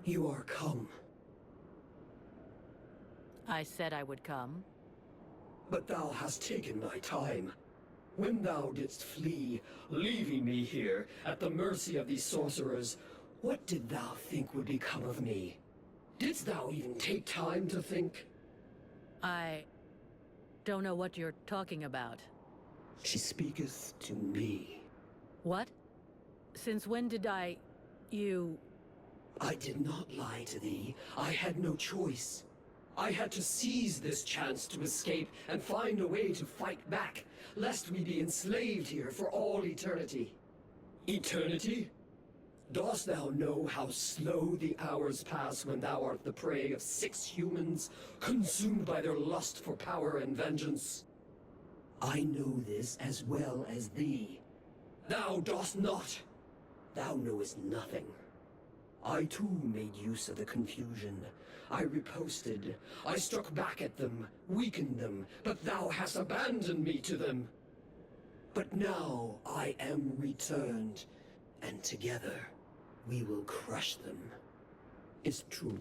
You are come. I said I would come. But thou hast taken thy time. When thou didst flee, leaving me here at the mercy of these sorcerers, what did thou think would become of me? Didst thou even take time to think? I don't know what you're talking about. She speaketh to me. What? Since when did you... I did not lie to thee. I had no choice. I had to seize this chance to escape and find a way to fight back, lest we be enslaved here for all eternity. Eternity? Dost thou know how slow the hours pass when thou art the prey of 6 humans, consumed by their lust for power and vengeance? I know this as well as thee. Thou dost not. Thou knowest nothing. I too made use of the confusion. I riposted. I struck back at them, weakened them, but thou hast abandoned me to them. But now I am returned, and together we will crush them. It's true.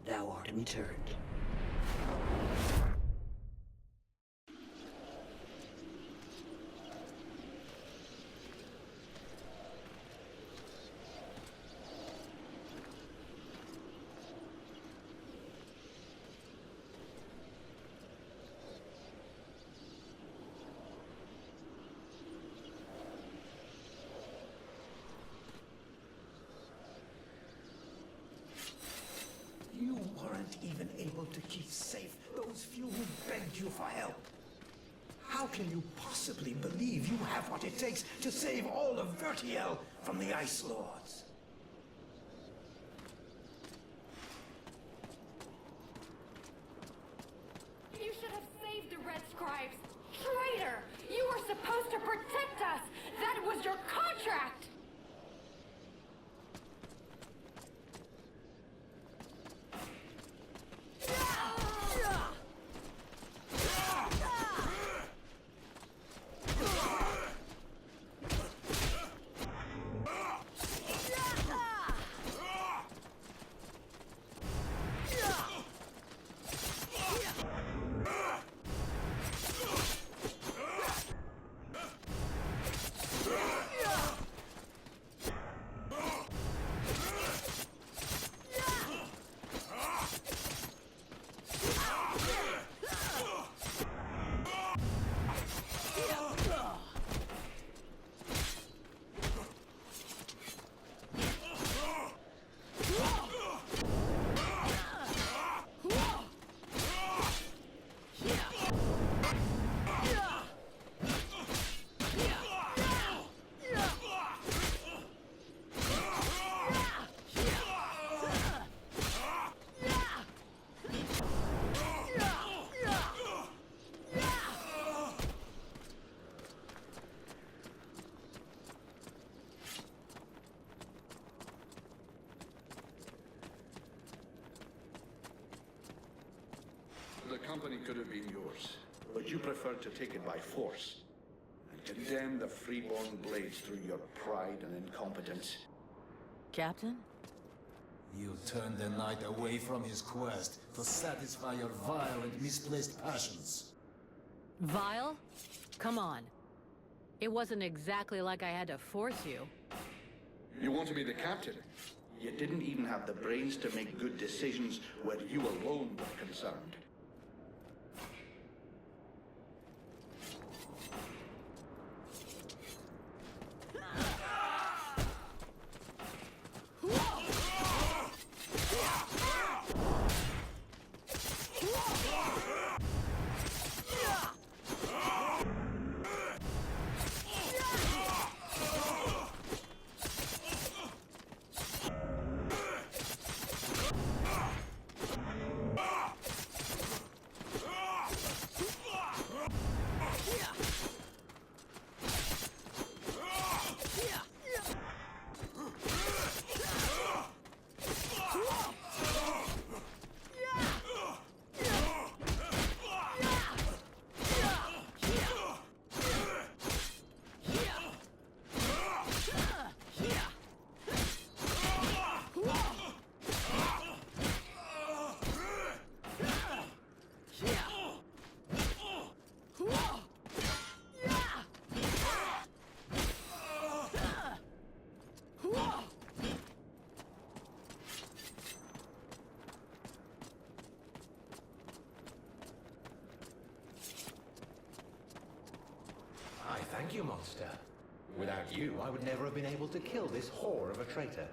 Thou art returned. You weren't even able to keep safe those few who begged you for help. How can you possibly believe you have what it takes to save all of Vertiel from the Ice Lords? You should have saved the Red Scribes! Traitor! You were supposed to protect us! That was your contract! The company could have been yours, but you preferred to take it by force and condemn the freeborn blades through your pride and incompetence. Captain? You turned the knight away from his quest to satisfy your vile and misplaced passions. Vile? Come on. It wasn't exactly like I had to force you. You want to be the captain? You didn't even have the brains to make good decisions where you alone were concerned. you, monster. Without you, I would never have been able to kill this whore of a traitor.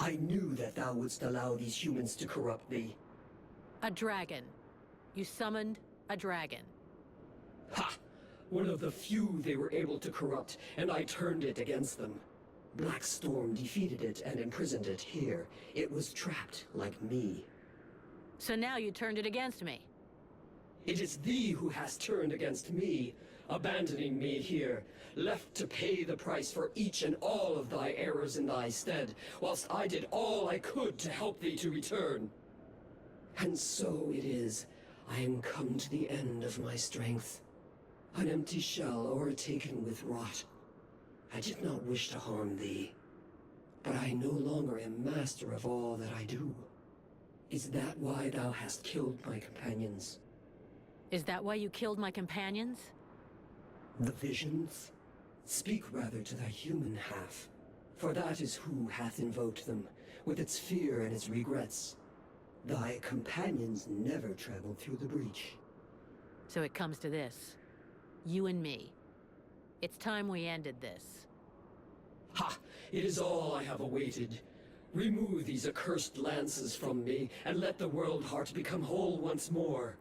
I knew that thou wouldst allow these humans to corrupt thee. A dragon. You summoned a dragon. Ha! One of the few they were able to corrupt, and I turned it against them. Black Storm defeated it and imprisoned it here. It was trapped like me. So now you turned it against me. It is thee who has turned against me, abandoning me here, left to pay the price for each and all of thy errors in thy stead, whilst I did all I could to help thee to return. And so it is, I am come to the end of my strength. An empty shell o'ertaken with rot. I did not wish to harm thee, but I no longer am master of all that I do. Is that why thou hast killed my companions? Is that why you killed my companions? The visions? Speak rather to thy human half, for that is who hath invoked them, with its fear and its regrets. Thy companions never traveled through the breach. So it comes to this. You and me. It's time we ended this. Ha! It is all I have awaited. Remove these accursed lances from me, and let the world heart become whole once more.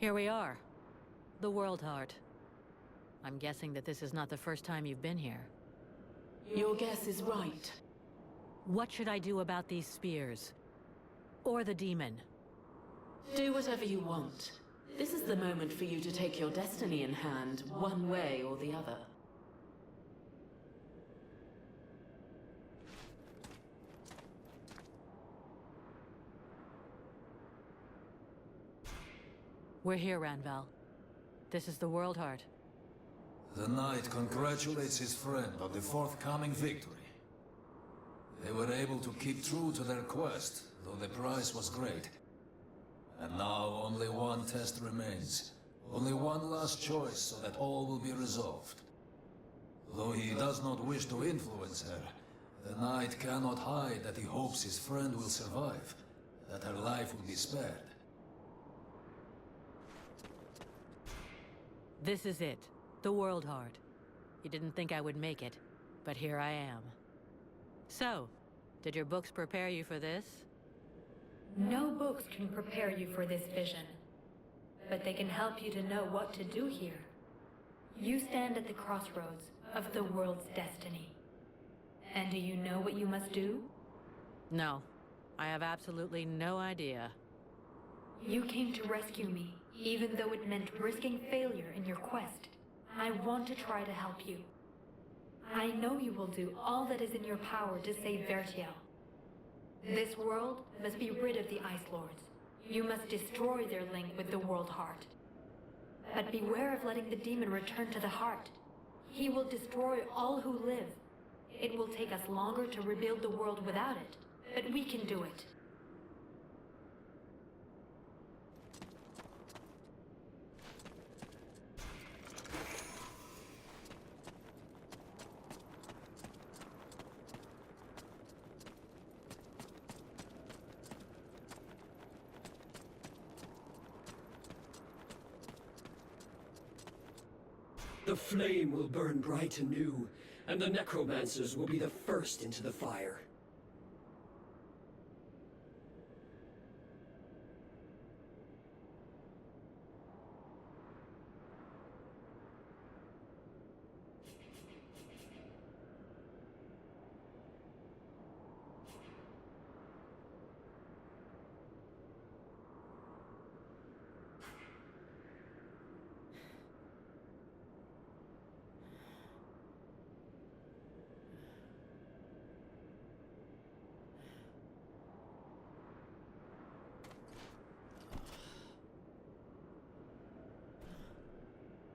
Here we are. The World Heart. I'm guessing that this is not the first time you've been here. Your guess is right. What should I do about these spears? Or the demon? Do whatever you want. This is the moment for you to take your destiny in hand, one way or the other. We're here, Ranvel. This is the World Heart. The knight congratulates his friend on the forthcoming victory. They were able to keep true to their quest, though the price was great. And now only one test remains. Only one last choice so that all will be resolved. Though he does not wish to influence her, the knight cannot hide that he hopes his friend will survive, that her life will be spared. This is it. The World Heart. You didn't think I would make it, but here I am. So, did your books prepare you for this? No books can prepare you for this vision, but they can help you to know what to do here. You stand at the crossroads of the world's destiny. And do you know what you must do? No. I have absolutely no idea. You came to rescue me, even though it meant risking failure in your quest. I want to try to help you. I know you will do all that is in your power to save Vertiel. This world must be rid of the Ice Lords. You must destroy their link with the World Heart. But beware of letting the demon return to the heart. He will destroy all who live. It will take us longer to rebuild the world without it, but we can do it. The flame will burn bright anew, and the necromancers will be the first into the fire.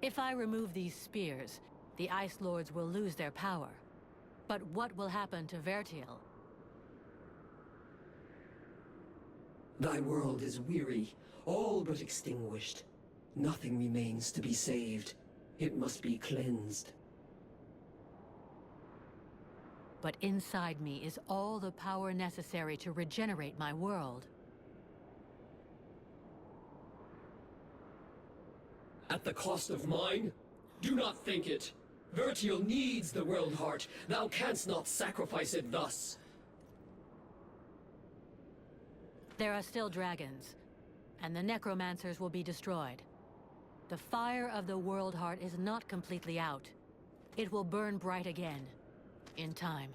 If I remove these spears, the Ice Lords will lose their power. But what will happen to Vertiel? Thy world is weary, all but extinguished. Nothing remains to be saved. It must be cleansed. But inside me is all the power necessary to regenerate my world. At the cost of mine? Do not think it. Vertiel needs the world heart. Thou canst not sacrifice it thus. There are still dragons, and the necromancers will be destroyed. The fire of the world heart is not completely out. It will burn bright again, in time.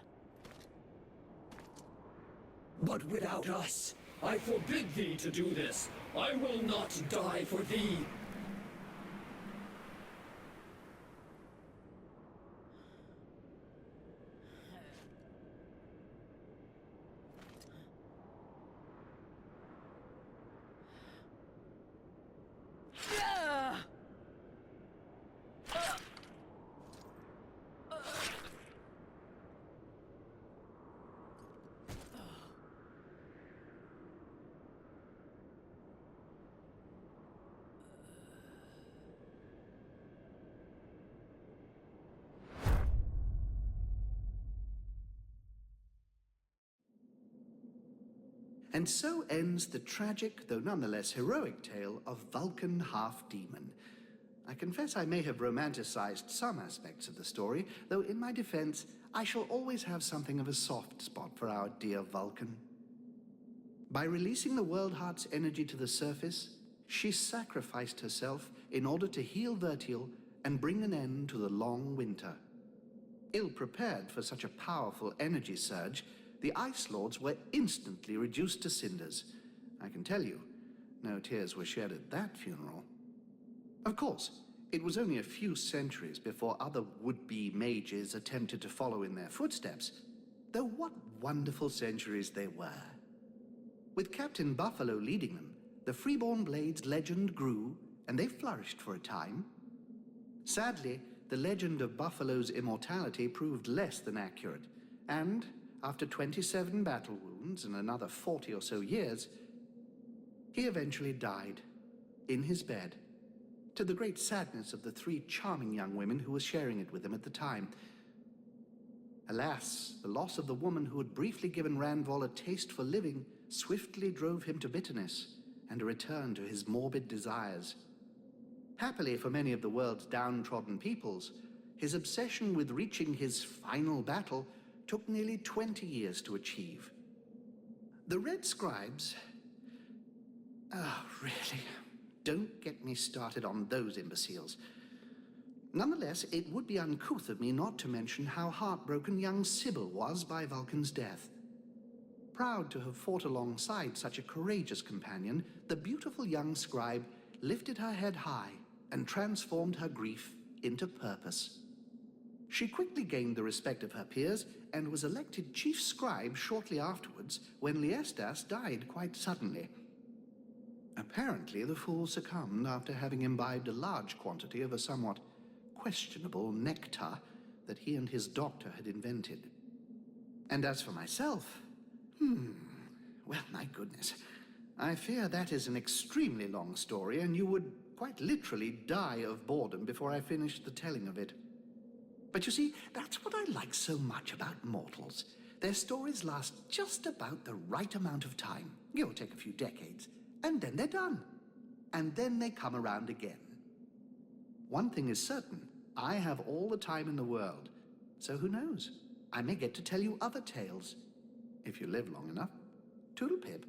But without us, I forbid thee to do this. I will not die for thee. And so ends the tragic, though nonetheless heroic tale of Vulcan Half-Demon. I confess I may have romanticized some aspects of the story, though in my defense, I shall always have something of a soft spot for our dear Vulcan. By releasing the World Heart's energy to the surface, she sacrificed herself in order to heal Vertiel and bring an end to the long winter. Ill-prepared for such a powerful energy surge, the Ice Lords were instantly reduced to cinders. I can tell you, no tears were shed at that funeral. Of course, it was only a few centuries before other would-be mages attempted to follow in their footsteps, though what wonderful centuries they were. With Captain Buffalo leading them, the Freeborn Blades legend grew, and they flourished for a time. Sadly, the legend of Buffalo's immortality proved less than accurate, and after 27 battle wounds and another 40 or so years, he eventually died in his bed, to the great sadness of the 3 charming young women who were sharing it with him at the time. Alas, the loss of the woman who had briefly given Randval a taste for living swiftly drove him to bitterness and a return to his morbid desires. Happily for many of the world's downtrodden peoples, his obsession with reaching his final battle took nearly 20 years to achieve. The Red Scribes... really, don't get me started on those imbeciles. Nonetheless, it would be uncouth of me not to mention how heartbroken young Sybil was by Vulcan's death. Proud to have fought alongside such a courageous companion, the beautiful young scribe lifted her head high and transformed her grief into purpose. She quickly gained the respect of her peers and was elected chief scribe shortly afterwards when Liestas died quite suddenly. Apparently, the fool succumbed after having imbibed a large quantity of a somewhat questionable nectar that he and his doctor had invented. And as for myself, well, my goodness, I fear that is an extremely long story, and you would quite literally die of boredom before I finished the telling of it. But you see, that's what I like so much about mortals. Their stories last just about the right amount of time, give or take a few decades, and then they're done. And then they come around again. One thing is certain, I have all the time in the world, so who knows? I may get to tell you other tales, if you live long enough. Toodle-pip.